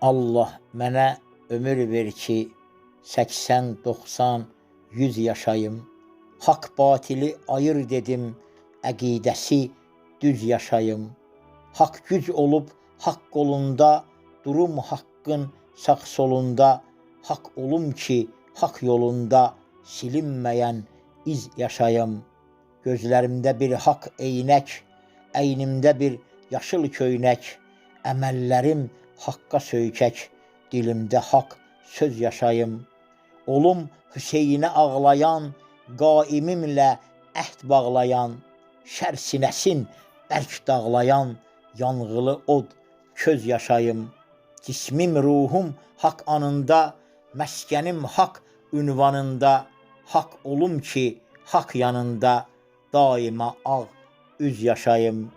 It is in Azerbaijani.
Allah mənə ömür ver ki, 80, 90, 100 yaşayım. Hak batili ayır dedim, əqidəsi düz yaşayım. Hak güc olub, hak qolunda, durum haqqın sağ solunda. Hak olum ki, hak yolunda, silinməyən iz yaşayım. Gözlərimdə bir hak eynək, əynimdə bir yaşıl köynək. Əməllərim haqqa söykək, dilimdə haqq söz yaşayım. Olum Hüseynə ağlayan, qaimimlə əhd bağlayan, şər sinəsin bərk dağlayan, yanğılı od köz yaşayım. Cismim, ruhum haqq anında, məskənim haqq ünvanında. Haqq olum ki, haqq yanında, daima ağ üz yaşayım.